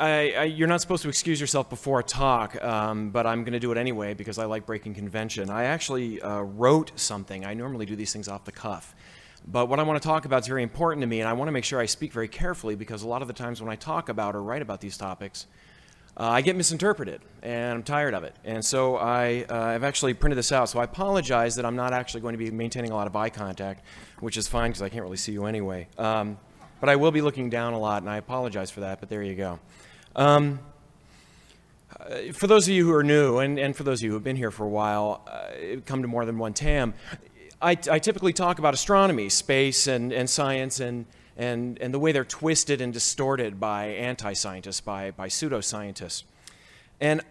You're not supposed to excuse yourself before a talk, but I'm going to do it anyway because I like breaking convention. I actually wrote something. I normally do these things off the cuff. But what I want to talk about is very important to me, and I want to make sure I speak very carefully because a lot of the times when I talk about or write about these topics, I get misinterpreted, and I'm tired of it. And so I've actually printed this out. So I apologize that I'm not actually going to be maintaining a lot of eye contact, which is fine because I can't really see you anyway. But I will be looking down a lot, and I apologize for that, but there you go. For those of you who are new, and for those of you who have been here for a while, come to More Than One TAM, I typically talk about astronomy, space, and science, and the way they're twisted and distorted by anti-scientists, by pseudoscientists. And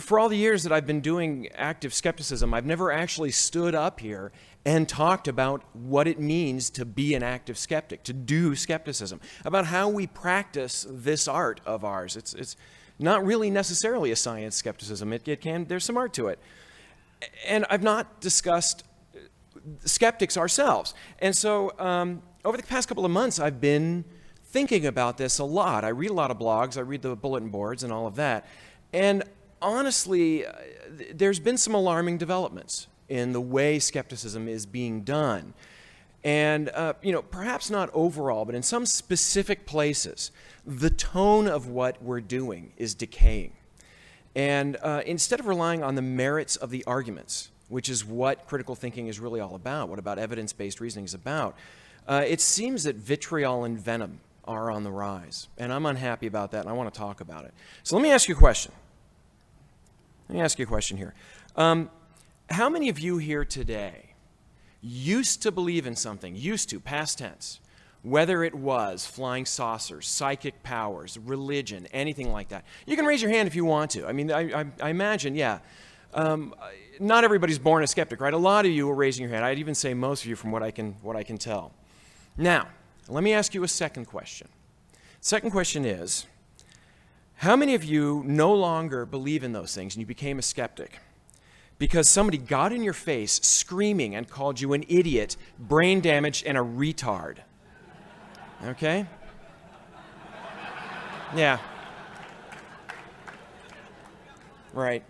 for all the years that I've been doing active skepticism, I've never actually stood up here and talked about what it means to be an active skeptic, to do skepticism, about how we practice this art of ours. It's not really necessarily a science skepticism. There's some art to it. And I've not discussed skeptics ourselves. And so over the past couple of months, I've been thinking about this a lot. I read a lot of blogs, I read the bulletin boards and all of that. And honestly, there's been some alarming developments in the way skepticism is being done. And, perhaps not overall, but in some specific places, the tone of what we're doing is decaying. And instead of relying on the merits of the arguments, which is what critical thinking is really all about, what about evidence-based reasoning is about, it seems that vitriol and venom are on the rise. And I'm unhappy about that, and I want to talk about it. So let me ask you a question. Here. How many of you here today used to believe in something, past tense, whether it was flying saucers, psychic powers, religion, anything like that? You can raise your hand if you want to. I mean, I imagine, yeah. Not everybody's born a skeptic, right? A lot of you are raising your hand. I'd even say most of you from what I can tell. Now, let me ask you a second question. Second question is, how many of you no longer believe in those things and you became a skeptic because somebody got in your face screaming and called you an idiot, brain damaged, and a retard? Okay? Yeah. Right.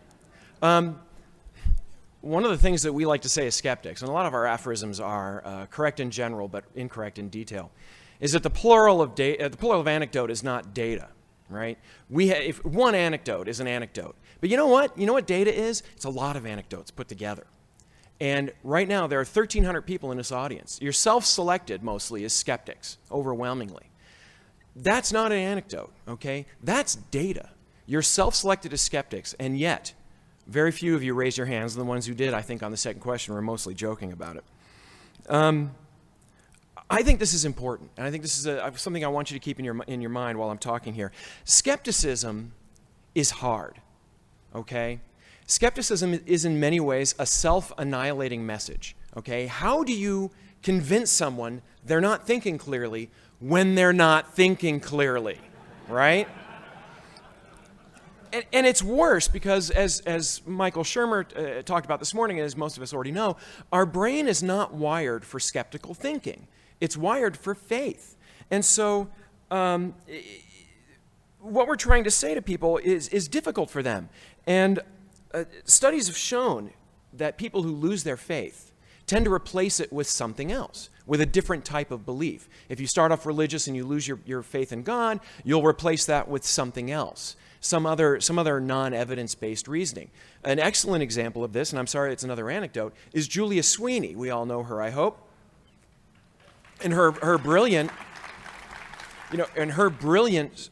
One of the things that we like to say as skeptics, and a lot of our aphorisms are correct in general but incorrect in detail, is that the plural of anecdote is not data, right? If one anecdote is an anecdote. But you know what? You know what data is? It's a lot of anecdotes put together. And right now there are 1,300 people in this audience. You're self-selected mostly as skeptics, overwhelmingly. That's not an anecdote, okay? That's data. You're self-selected as skeptics, and yet very few of you raised your hands, and the ones who did, I think, on the second question were mostly joking about it. I think this is important, and I think this is something I want you to keep in your mind while I'm talking here. Skepticism is hard, okay? Skepticism is in many ways a self-annihilating message, okay? How do you convince someone they're not thinking clearly when they're not thinking clearly, right? And it's worse because, as Michael Shermer talked about this morning, and as most of us already know, our brain is not wired for skeptical thinking. It's wired for faith. And so what we're trying to say to people is difficult for them. And studies have shown that people who lose their faith tend to replace it with something else, with a different type of belief. If you start off religious and you lose your faith in God, you'll replace that with something else. Some other non-evidence-based reasoning. An excellent example of this, and I'm sorry it's another anecdote, is Julia Sweeney. We all know her, I hope. And her brilliant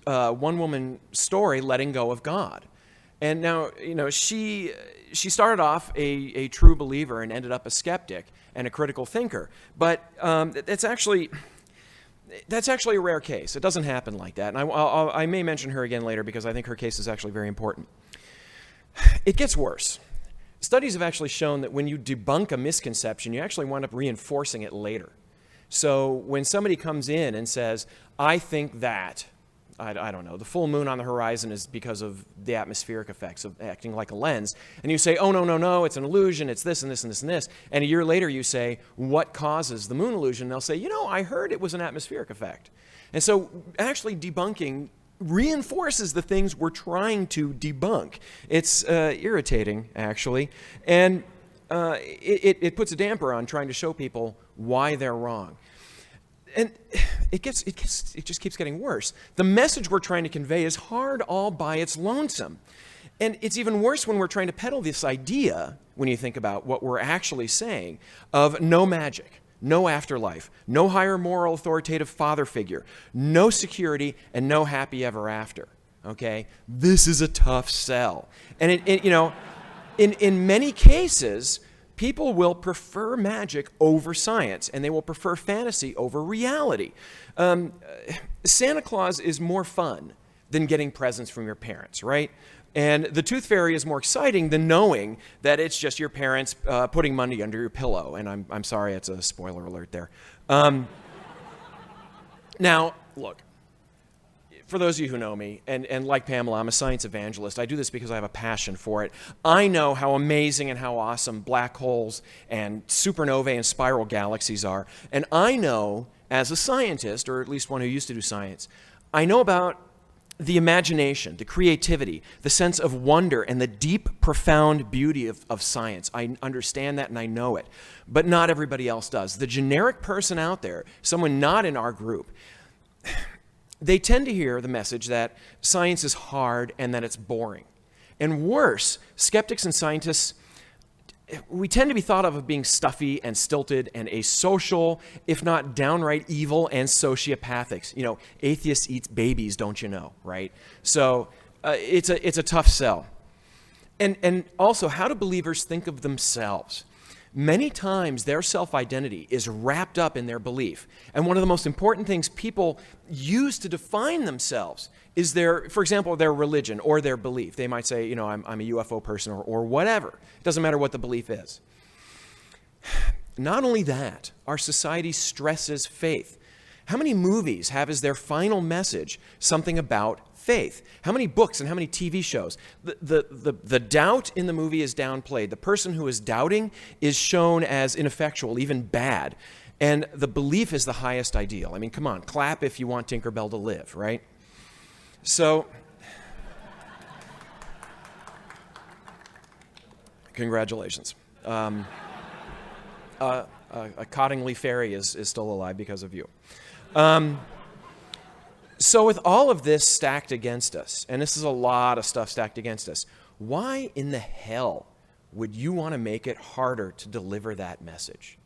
one-woman story, Letting Go of God. And now, she started off a true believer and ended up a skeptic and a critical thinker. But that's actually a rare case. It doesn't happen like that. And I may mention her again later because I think her case is actually very important. It gets worse. Studies have actually shown that when you debunk a misconception, you actually wind up reinforcing it later. So when somebody comes in and says, I think that, I don't know, the full moon on the horizon is because of the atmospheric effects of acting like a lens, and you say, oh, no, it's an illusion, it's this and this and this and this, and a year later you say, what causes the moon illusion? And they'll say, I heard it was an atmospheric effect. And so actually debunking reinforces the things we're trying to debunk. It's irritating, actually, and it puts a damper on trying to show people why they're wrong. And it just keeps getting worse. The message we're trying to convey is hard all by its lonesome. And it's even worse when we're trying to peddle this idea, when you think about what we're actually saying, of no magic, no afterlife, no higher moral authoritative father figure, no security, and no happy ever after. Okay? This is a tough sell. And in many cases, people will prefer magic over science, and they will prefer fantasy over reality. Santa Claus is more fun than getting presents from your parents, right? And the Tooth Fairy is more exciting than knowing that it's just your parents putting money under your pillow. And I'm sorry, it's a spoiler alert there. Now, look, for those of you who know me, and like Pamela, I'm a science evangelist. I do this because I have a passion for it. I know how amazing and how awesome black holes and supernovae and spiral galaxies are. And I know, as a scientist, or at least one who used to do science, I know about the imagination, the creativity, the sense of wonder, and the deep, profound beauty of science. I understand that and I know it. But not everybody else does. The generic person out there, someone not in our group, they tend to hear the message that science is hard and that it's boring. And worse, skeptics and scientists, we tend to be thought of being stuffy and stilted and asocial, if not downright evil and sociopathic. You know, atheists eat babies, don't you know, right? So it's a tough sell. And also, how do believers think of themselves? Many times their self-identity is wrapped up in their belief. And one of the most important things people use to define themselves is for example, their religion or their belief. They might say, I'm a UFO person or whatever. It doesn't matter what the belief is. Not only that, our society stresses faith. How many movies have as their final message something about faith? How many books and how many TV shows? The doubt in the movie is downplayed. The person who is doubting is shown as ineffectual, even bad. And the belief is the highest ideal. I mean, come on, clap if you want Tinkerbell to live, right? So, congratulations. A Cottingley fairy is still alive because of you. So with all of this stacked against us, and this is a lot of stuff stacked against us, why in the hell would you want to make it harder to deliver that message?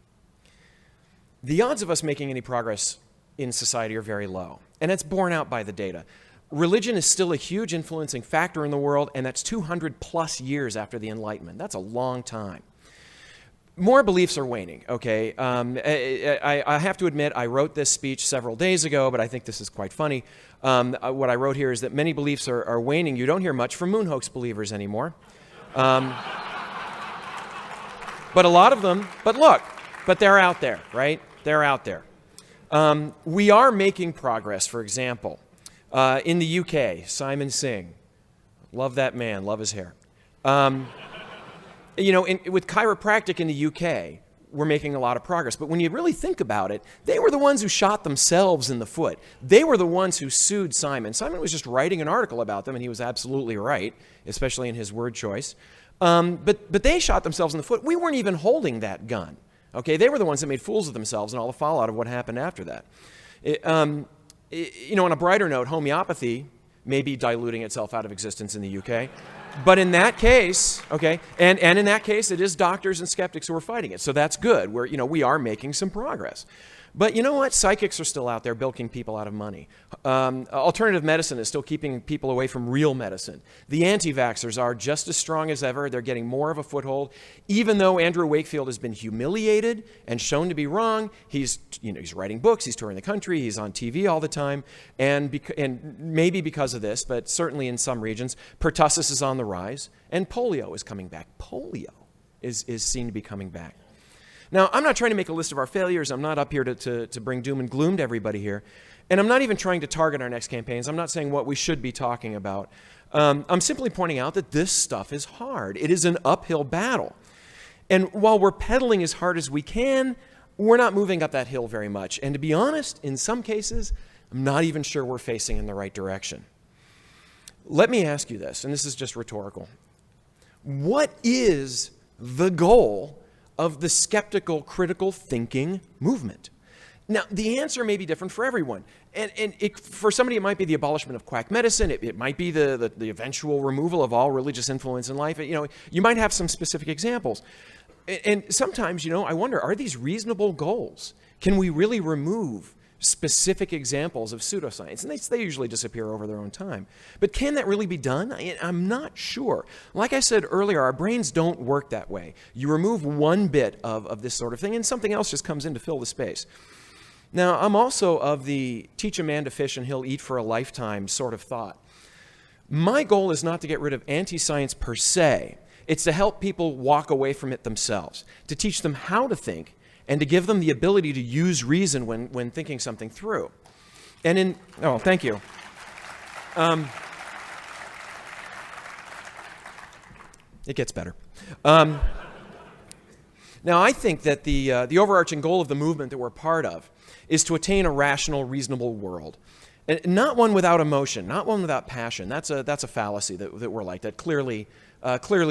The odds of us making any progress in society are very low, and it's borne out by the data. Religion is still a huge influencing factor in the world, and that's 200 plus years after the Enlightenment. That's a long time. More beliefs are waning, okay? I have to admit, I wrote this speech several days ago, but I think this is quite funny. What I wrote here is that many beliefs are waning. You don't hear much from moon hoax believers anymore. But a lot of them, but they're out there, right? They're out there. We are making progress, for example. In the UK, Simon Singh, love that man, love his hair. With chiropractic in the UK, we're making a lot of progress. But when you really think about it, they were the ones who shot themselves in the foot. They were the ones who sued Simon. Simon was just writing an article about them, and he was absolutely right, especially in his word choice. But they shot themselves in the foot. We weren't even holding that gun. Okay, they were the ones that made fools of themselves and all the fallout of what happened after that. On a brighter note, homeopathy may be diluting itself out of existence in the UK. But in that case, okay, and in that case, it is doctors and skeptics who are fighting it. So that's good. We are making some progress. But you know what? Psychics are still out there bilking people out of money. Alternative medicine is still keeping people away from real medicine. The anti-vaxxers are just as strong as ever. They're getting more of a foothold. Even though Andrew Wakefield has been humiliated and shown to be wrong, he's writing books, he's touring the country, he's on TV all the time, and maybe because of this, but certainly in some regions, pertussis is on the rise, and polio is coming back. Polio is seen to be coming back. Now, I'm not trying to make a list of our failures. I'm not up here to bring doom and gloom to everybody here. And I'm not even trying to target our next campaigns. I'm not saying what we should be talking about. I'm simply pointing out that this stuff is hard. It is an uphill battle. And while we're pedaling as hard as we can, we're not moving up that hill very much. And to be honest, in some cases, I'm not even sure we're facing in the right direction. Let me ask you this, and this is just rhetorical. What is the goal of the skeptical, critical thinking movement? Now, the answer may be different for everyone. And for somebody, it might be the abolishment of quack medicine. It might be the eventual removal of all religious influence in life. You might have some specific examples. And sometimes, I wonder, are these reasonable goals? Can we really remove specific examples of pseudoscience? And they usually disappear over their own time. But can that really be done? I'm not sure. Like I said earlier, our brains don't work that way. You remove one bit of this sort of thing, and something else just comes in to fill the space. Now, I'm also of the teach a man to fish and he'll eat for a lifetime sort of thought. My goal is not to get rid of anti-science per se. It's to help people walk away from it themselves, to teach them how to think, and to give them the ability to use reason when thinking something through. Oh, thank you. It gets better. Now, I think that the overarching goal of the movement that we're part of is to attain a rational, reasonable world. And not one without emotion, not one without passion. That's a fallacy that we're like that. Clearly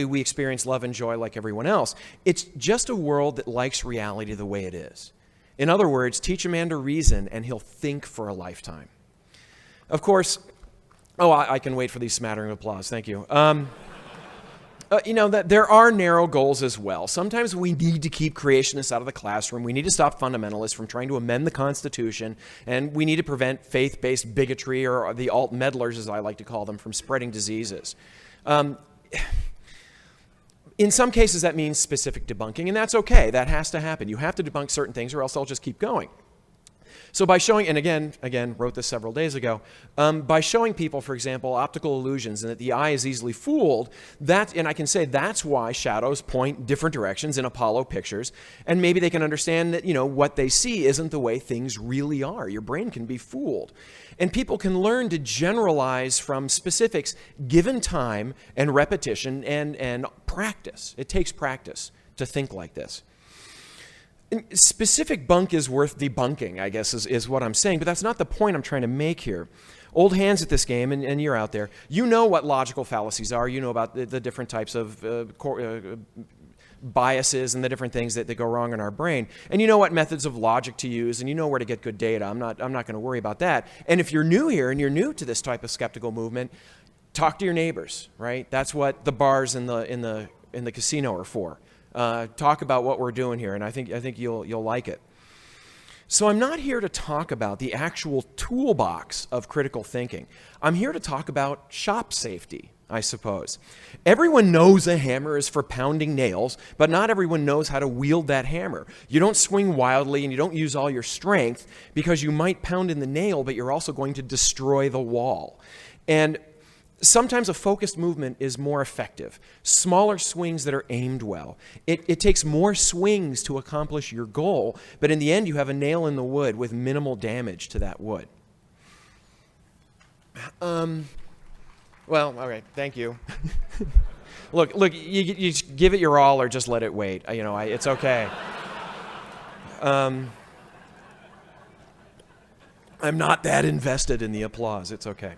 we experience love and joy like everyone else. It's just a world that likes reality the way it is. In other words, teach a man to reason and he'll think for a lifetime. Of course, I can wait for these smattering of applause. Thank you. That there are narrow goals as well. Sometimes we need to keep creationists out of the classroom. We need to stop fundamentalists from trying to amend the Constitution, and we need to prevent faith-based bigotry, or the alt-meddlers, as I like to call them, from spreading diseases. In some cases, that means specific debunking, and that's okay. That has to happen. You have to debunk certain things, or else they'll just keep going. So by showing, and again, wrote this several days ago, by showing people, for example, optical illusions and that the eye is easily fooled, and I can say that's why shadows point different directions in Apollo pictures, and maybe they can understand that, what they see isn't the way things really are. Your brain can be fooled. And people can learn to generalize from specifics given time and repetition and practice. It takes practice to think like this. Specific bunk is worth debunking, I guess, is what I'm saying, but that's not the point I'm trying to make here. Old hands at this game, and you're out there. You know what logical fallacies are. You know about the different types of biases and the different things that go wrong in our brain. And you know what methods of logic to use, and you know where to get good data. I'm not going to worry about that. And if you're new here and you're new to this type of skeptical movement, talk to your neighbors, right? That's what the bars in the casino are for. Talk about what we're doing here, and I think you'll like it. So I'm not here to talk about the actual toolbox of critical thinking. I'm here to talk about shop safety, I suppose. Everyone knows a hammer is for pounding nails, but not everyone knows how to wield that hammer. You don't swing wildly and you don't use all your strength because you might pound in the nail, but you're also going to destroy the wall. And sometimes a focused movement is more effective. Smaller swings that are aimed well. It takes more swings to accomplish your goal, but in the end you have a nail in the wood with minimal damage to that wood. Well, all right, thank you. Look, you give it your all or just let it wait. It's okay. I'm not that invested in the applause. It's okay.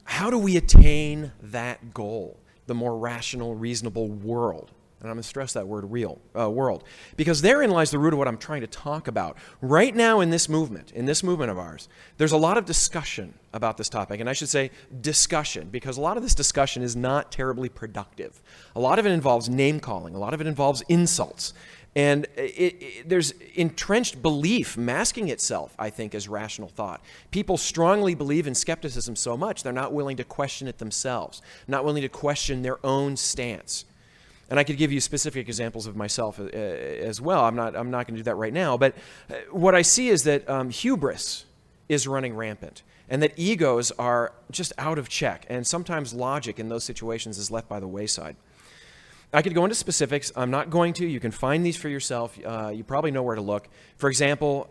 How do we attain that goal, the more rational, reasonable world? And I'm going to stress that word world, because therein lies the root of what I'm trying to talk about. Right now in this movement of ours, there's a lot of discussion about this topic, and I should say discussion, because a lot of this discussion is not terribly productive. A lot of it involves name-calling, a lot of it involves insults, and there's entrenched belief masking itself, I think, as rational thought. People strongly believe in skepticism so much, they're not willing to question it themselves, not willing to question their own stance. And I could give you specific examples of myself as well. I'm not going to do that right now. But what I see is that hubris is running rampant, and that egos are just out of check, and sometimes logic in those situations is left by the wayside. I could go into specifics. I'm not going to. You can find these for yourself. You probably know where to look. For example,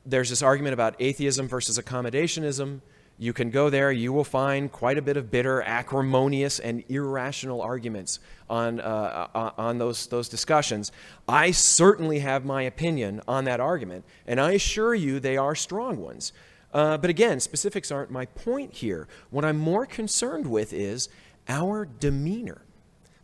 there's this argument about atheism versus accommodationism. You can go there. You will find quite a bit of bitter, acrimonious, and irrational arguments on those discussions. I certainly have my opinion on that argument, and I assure you they are strong ones. But again, specifics aren't my point here. What I'm more concerned with is our demeanor,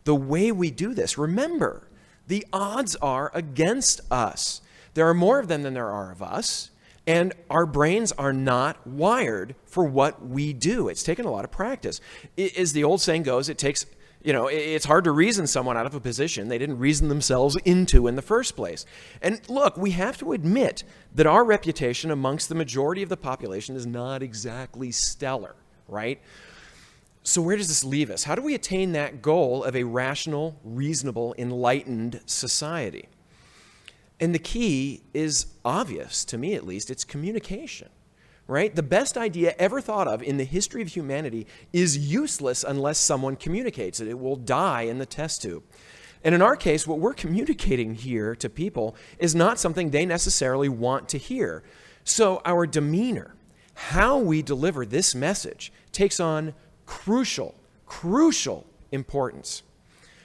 the way we do this. Remember, the odds are against us. There are more of them than there are of us, and our brains are not wired for what we do. It's taken a lot of practice. As the old saying goes, it takes, it's hard to reason someone out of a position they didn't reason themselves into in the first place. And look, we have to admit that our reputation amongst the majority of the population is not exactly stellar, right? So where does this leave us? How do we attain that goal of a rational, reasonable, enlightened society? And the key is obvious, to me at least, it's communication, right? The best idea ever thought of in the history of humanity is useless unless someone communicates it. It will die in the test tube. And in our case, what we're communicating here to people is not something they necessarily want to hear. So our demeanor, how we deliver this message, takes on crucial importance.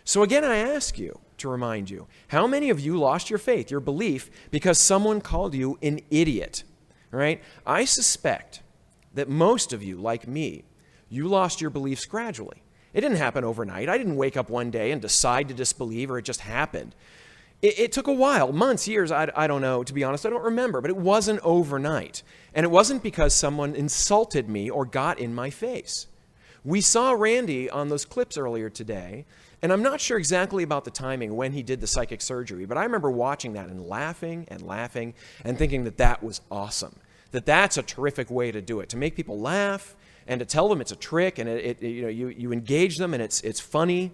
So again, I ask you, to remind you, how many of you lost your faith, your belief, because someone called you an idiot, right? I suspect that most of you, like me, you lost your beliefs gradually. It didn't happen overnight. I didn't wake up one day and decide to disbelieve, or it just happened. It took a while, months, years, I don't know, to be honest, I don't remember, but it wasn't overnight. And it wasn't because someone insulted me or got in my face. We saw Randy on those clips earlier today, and I'm not sure exactly about the timing when he did the psychic surgery, but I remember watching that and laughing and thinking that that was awesome, that that's a terrific way to do it, to make people laugh and to tell them it's a trick, and you engage them and it's funny.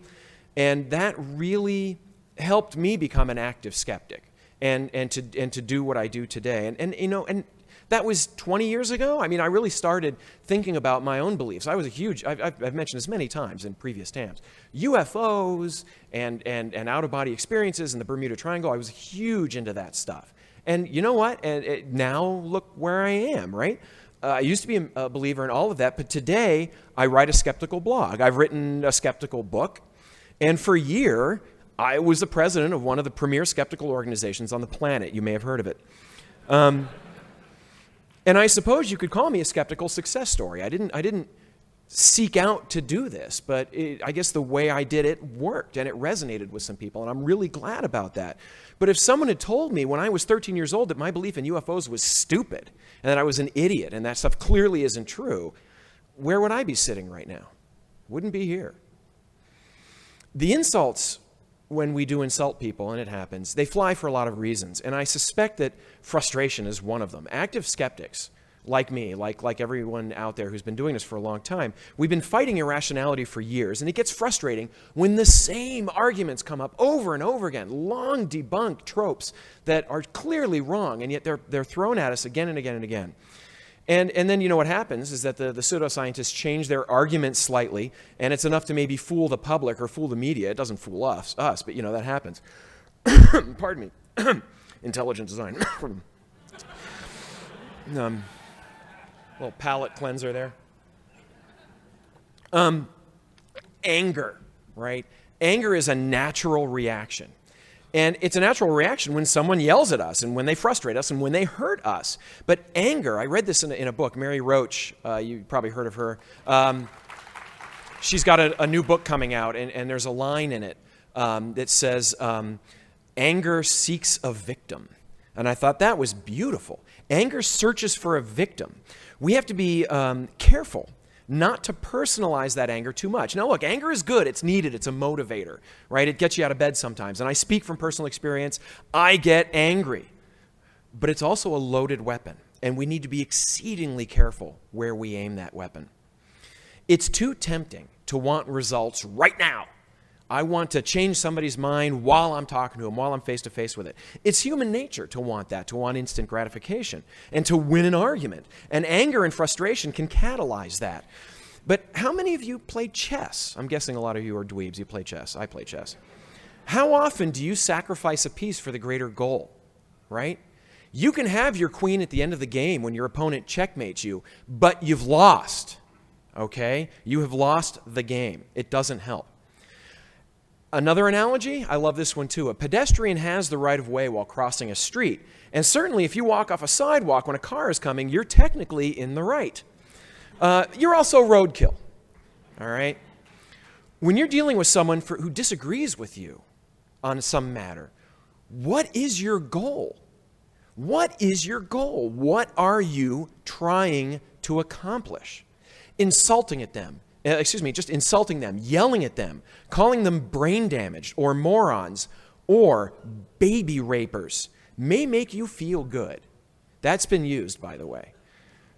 And that really helped me become an active skeptic and to do what I do today. And that was 20 years ago. I mean, I really started thinking about my own beliefs. I was a huge, I've mentioned this many times in previous TAMs, UFOs and out-of-body experiences in the Bermuda Triangle. I was huge into that stuff. And you know what? Now look where I am, right? I used to be a believer in all of that, but today I write a skeptical blog. I've written a skeptical book, and for a year, I was the president of one of the premier skeptical organizations on the planet. You may have heard of it. And I suppose you could call me a skeptical success story. I didn't seek out to do this, but I guess the way I did it worked, and it resonated with some people, and I'm really glad about that. But if someone had told me when I was 13 years old that my belief in UFOs was stupid, and that I was an idiot, and that stuff clearly isn't true, where would I be sitting right now? Wouldn't be here. The insults, when we do insult people, and it happens, they fly for a lot of reasons. And I suspect that frustration is one of them. Active skeptics, like me, like everyone out there who's been doing this for a long time, we've been fighting irrationality for years, and it gets frustrating when the same arguments come up over and over again, long debunked tropes that are clearly wrong, and yet they're thrown at us again and again and again. And then you know what happens is that the pseudoscientists change their arguments slightly, and it's enough to maybe fool the public or fool the media. It doesn't fool us, but that happens. Pardon me. Intelligent design. Little palate cleanser there. Anger, right? Anger is a natural reaction. And it's a natural reaction when someone yells at us and when they frustrate us and when they hurt us. But anger, I read this in a book, Mary Roach, you probably heard of her. She's got a new book coming out, and there's a line in it that says, anger seeks a victim. And I thought that was beautiful. Anger searches for a victim. We have to be careful not to personalize that anger too much. Now look, anger is good, it's needed, it's a motivator, right? It gets you out of bed sometimes. And I speak from personal experience, I get angry. But it's also a loaded weapon, and we need to be exceedingly careful where we aim that weapon. It's too tempting to want results right now. I want to change somebody's mind while I'm talking to them, while I'm face-to-face with it. It's human nature to want that, to want instant gratification, and to win an argument. And anger and frustration can catalyze that. But how many of you play chess? I'm guessing a lot of you are dweebs. You play chess. I play chess. How often do you sacrifice a piece for the greater goal, right? You can have your queen at the end of the game when your opponent checkmates you, but you've lost, okay? You have lost the game. It doesn't help. Another analogy, I love this one too. A pedestrian has the right of way while crossing a street. And certainly if you walk off a sidewalk when a car is coming, you're technically in the right. You're also roadkill, all right? When you're dealing with someone who disagrees with you on some matter, what is your goal? What is your goal? What are you trying to accomplish? Insulting them, yelling at them, calling them brain damaged or morons or baby rapers may make you feel good. That's been used, by the way.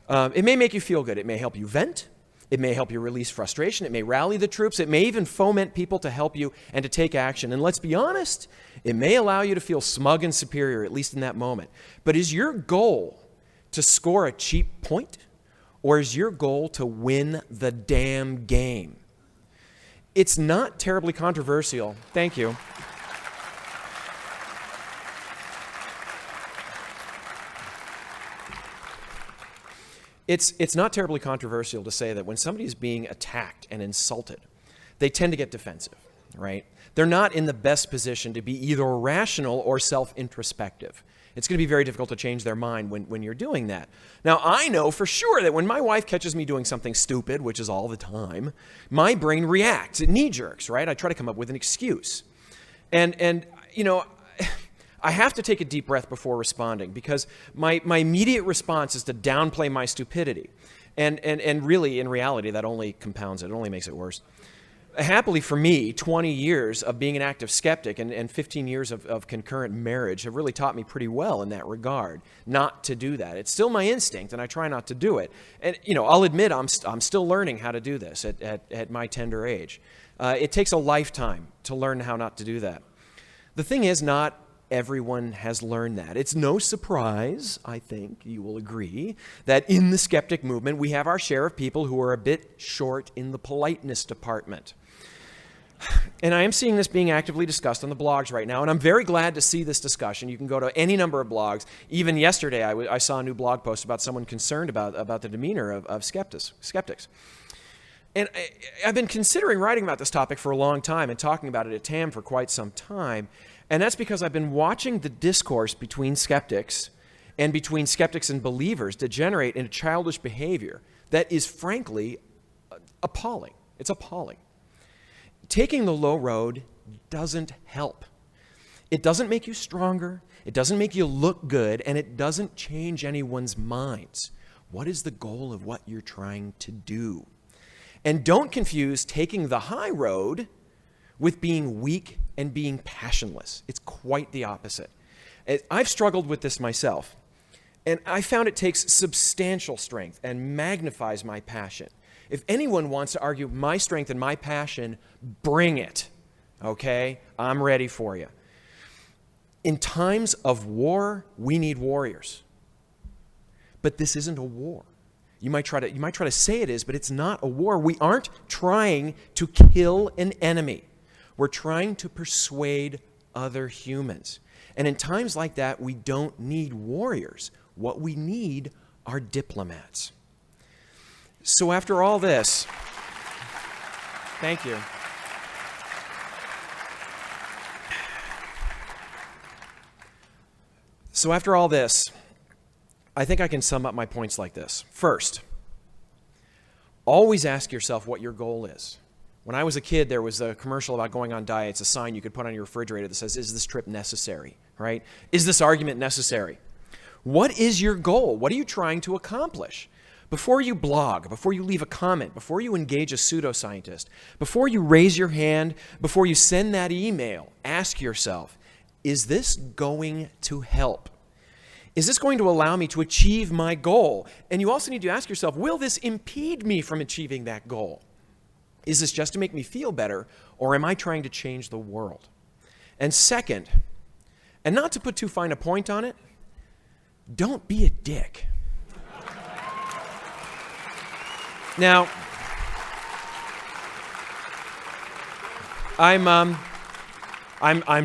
It may make you feel good. It may help you vent. It may help you release frustration. It may rally the troops. It may even foment people to help you and to take action. And let's be honest, it may allow you to feel smug and superior, at least in that moment. But is your goal to score a cheap point? Or is your goal to win the damn game? It's not terribly controversial. Thank you. It's not terribly controversial to say that when somebody is being attacked and insulted, they tend to get defensive, right? They're not in the best position to be either rational or self-introspective. It's going to be very difficult to change their mind when you're doing that. Now, I know for sure that when my wife catches me doing something stupid, which is all the time, my brain reacts. It knee-jerks, right? I try to come up with an excuse. And you know, I have to take a deep breath before responding because my immediate response is to downplay my stupidity. And really, in reality, that only compounds it. It only makes it worse. Happily for me, 20 years of being an active skeptic and 15 years of concurrent marriage have really taught me pretty well in that regard, not to do that. It's still my instinct, and I try not to do it. And, you know, I'll admit I'm still learning how to do this at my tender age. It takes a lifetime to learn how not to do that. The thing is, not everyone has learned that. It's no surprise, I think you will agree, that in the skeptic movement, we have our share of people who are a bit short in the politeness department. And I am seeing this being actively discussed on the blogs right now, and I'm very glad to see this discussion. You can go to any number of blogs. Even yesterday, I saw a new blog post about someone concerned about the demeanor of skeptics. And I've been considering writing about this topic for a long time and talking about it at TAM for quite some time, and that's because I've been watching the discourse between skeptics and between skeptics and believers degenerate into childish behavior that is frankly appalling. It's appalling. Taking the low road doesn't help. It doesn't make you stronger, it doesn't make you look good, and it doesn't change anyone's minds. What is the goal of what you're trying to do? And don't confuse taking the high road with being weak and being passionless. It's quite the opposite. I've struggled with this myself, and I found it takes substantial strength and magnifies my passion. If anyone wants to argue my strength and my passion, bring it, okay? I'm ready for you. In times of war, we need warriors. But this isn't a war. You might try to say it is, but it's not a war. We aren't trying to kill an enemy. We're trying to persuade other humans. And in times like that, we don't need warriors. What we need are diplomats. So after all this, thank you. So after all this, I think I can sum up my points like this. First, always ask yourself what your goal is. When I was a kid, there was a commercial about going on diets, a sign you could put on your refrigerator that says, is this trip necessary, right? Is this argument necessary? What is your goal? What are you trying to accomplish? Before you blog, before you leave a comment, before you engage a pseudoscientist, before you raise your hand, before you send that email, ask yourself, is this going to help? Is this going to allow me to achieve my goal? And you also need to ask yourself, will this impede me from achieving that goal? Is this just to make me feel better, or am I trying to change the world? And second, and not to put too fine a point on it, don't be a dick. Now, I'm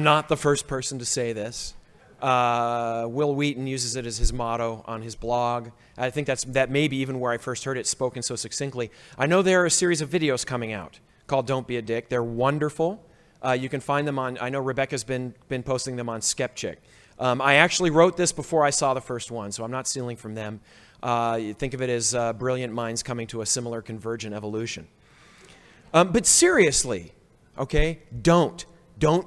not the first person to say this. Will Wheaton uses it as his motto on his blog. I think that may be even where I first heard it spoken so succinctly. I know there are a series of videos coming out called Don't Be a Dick. They're wonderful. You can find them on, I know Rebecca's been posting them on Sceptic. I actually wrote this before I saw the first one, so I'm not stealing from them. Think of it as brilliant minds coming to a similar convergent evolution. But seriously, okay, don't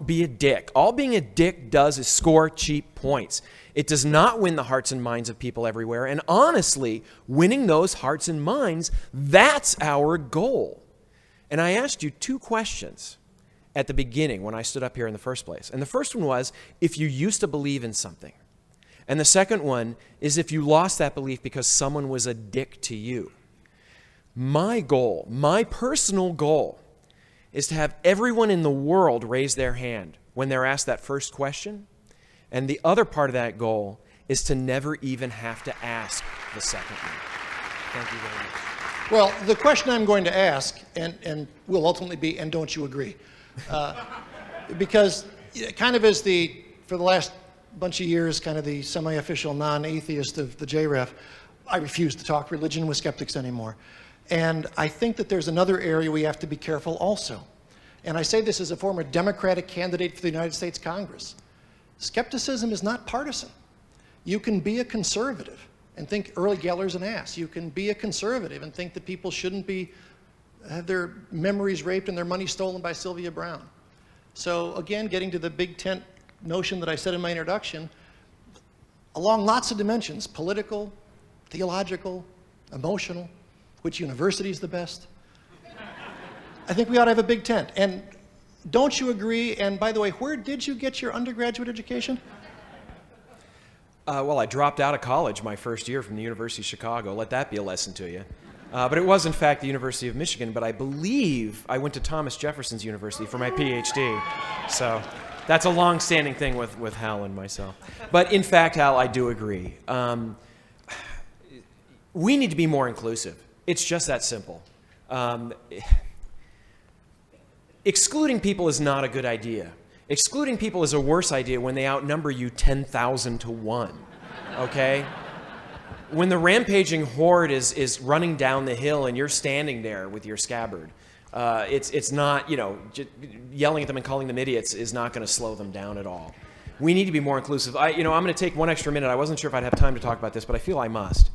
be a dick. All being a dick does is score cheap points. It does not win the hearts and minds of people everywhere. And honestly, winning those hearts and minds, that's our goal. And I asked you 2 questions at the beginning when I stood up here in the first place. And the first one was, if you used to believe in something. And the second one is if you lost that belief because someone was a dick to you. My goal, my personal goal, is to have everyone in the world raise their hand when they're asked that first question. And the other part of that goal is to never even have to ask the second one. Thank you very much. Well, the question I'm going to ask, and will ultimately be, and don't you agree? Because it kind of is for the last bunch of years, kind of the semi-official non-atheist of the JREF, I refuse to talk religion with skeptics anymore. And I think that there's another area we have to be careful also. And I say this as a former Democratic candidate for the United States Congress. Skepticism is not partisan. You can be a conservative and think Uri Geller's an ass. You can be a conservative and think that people shouldn't have their memories raped and their money stolen by Sylvia Brown. So again, getting to the big tent notion that I said in my introduction, along lots of dimensions, political, theological, emotional, which university is the best? I think we ought to have a big tent. And don't you agree? And by the way, where did you get your undergraduate education? Well, I dropped out of college my first year from the University of Chicago. Let that be a lesson to you. But it was, in fact, the University of Michigan. But I believe I went to Thomas Jefferson's University for my PhD. So that's a long-standing thing with Hal and myself. But in fact, Hal, I do agree. We need to be more inclusive. It's just that simple. Excluding people is not a good idea. Excluding people is a worse idea when they outnumber you 10,000 to 1, okay? When the rampaging horde is running down the hill and you're standing there with your scabbard, it's not, yelling at them and calling them idiots is not going to slow them down at all. We need to be more inclusive. I'm going to take 1 extra minute. I wasn't sure if I'd have time to talk about this, but I feel I must.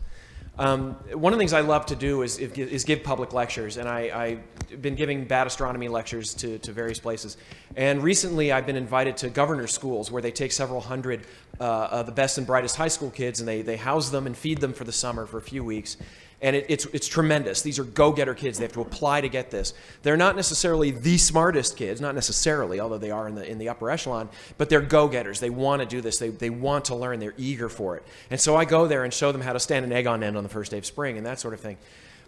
One of the things I love to do is give public lectures, and I've been giving bad astronomy lectures to various places. And recently I've been invited to governor schools where they take several hundred of the best and brightest high school kids, and they house them and feed them for the summer for a few weeks. And it's tremendous. These are go-getter kids. They have to apply to get this. They're not necessarily the smartest kids, not necessarily, although they are in the upper echelon, but they're go-getters. They want to do this. They want to learn. They're eager for it. And so I go there and show them how to stand an egg on end on the first day of spring and that sort of thing.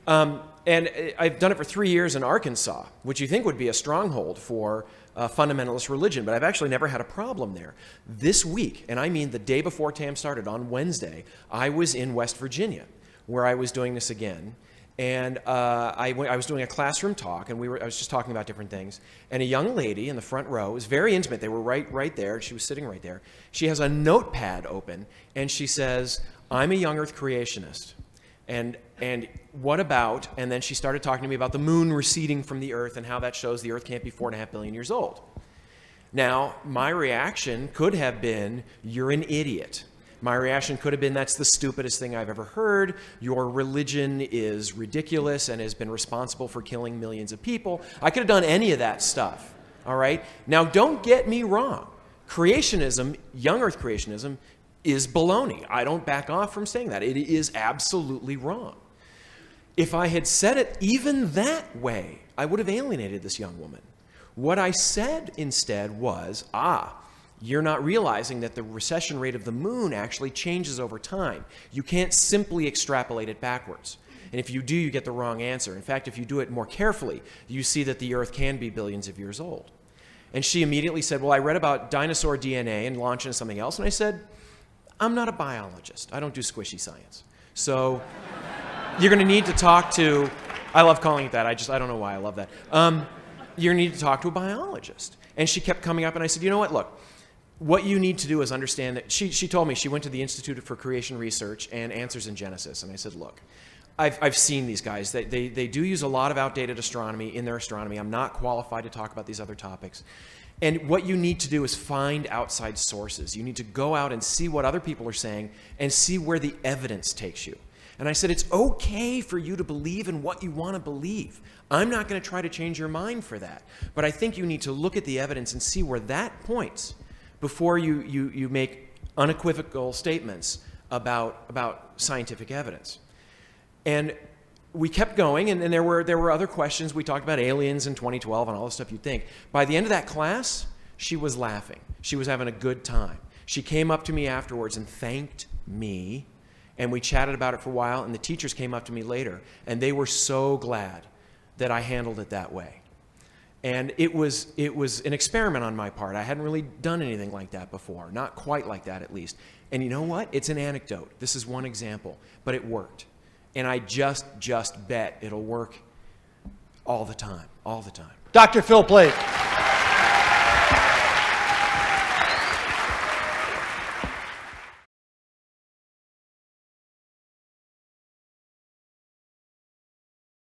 And I've done it for 3 years in Arkansas, which you think would be a stronghold for fundamentalist religion, but I've actually never had a problem there. This week, and I mean the day before TAM started, on Wednesday, I was in West Virginia, where I was doing this again, and I was doing a classroom talk, and I was just talking about different things, and a young lady in the front row, it was very intimate, they were right there, she was sitting right there, she has a notepad open, and she says, "I'm a young earth creationist, and what about," and then she started talking to me about the moon receding from the earth and how that shows the earth can't be 4.5 billion years old. Now, my reaction could have been, "You're an idiot." My reaction could have been, "That's the stupidest thing I've ever heard. Your religion is ridiculous and has been responsible for killing millions of people." I could have done any of that stuff, all right? Now, don't get me wrong. Creationism, young earth creationism, is baloney. I don't back off from saying that. It is absolutely wrong. If I had said it even that way, I would have alienated this young woman. What I said instead was, you're not realizing that the recession rate of the moon actually changes over time. You can't simply extrapolate it backwards. And if you do, you get the wrong answer. In fact, if you do it more carefully, you see that the Earth can be billions of years old. And she immediately said, "Well, I read about dinosaur DNA and launched into something else." And I said, "I'm not a biologist. I don't do squishy science. So you're going to need to talk to," I love calling it that. I don't know why I love that. "You're going to need to talk to a biologist." And she kept coming up, and I said, "You know what? Look, what you need to do is understand that," she told me she went to the Institute for Creation Research and Answers in Genesis. And I said, "Look, I've seen these guys. They do use a lot of outdated astronomy in their astronomy. I'm not qualified to talk about these other topics. And what you need to do is find outside sources. You need to go out and see what other people are saying and see where the evidence takes you. And I said, it's okay for you to believe in what you want to believe. I'm not going to try to change your mind for that. But I think you need to look at the evidence and see where that points before you make unequivocal statements about scientific evidence. And we kept going, and there were other questions. We talked about aliens in 2012 and all the stuff you'd think. By the end of that class, she was laughing. She was having a good time. She came up to me afterwards and thanked me, and we chatted about it for a while, and the teachers came up to me later, and they were so glad that I handled it that way. And it was an experiment on my part. I hadn't really done anything like that before, not quite like that at least. And you know what? It's an anecdote. This is one example, but it worked. And I just bet it'll work all the time, all the time. Dr. Phil Plait.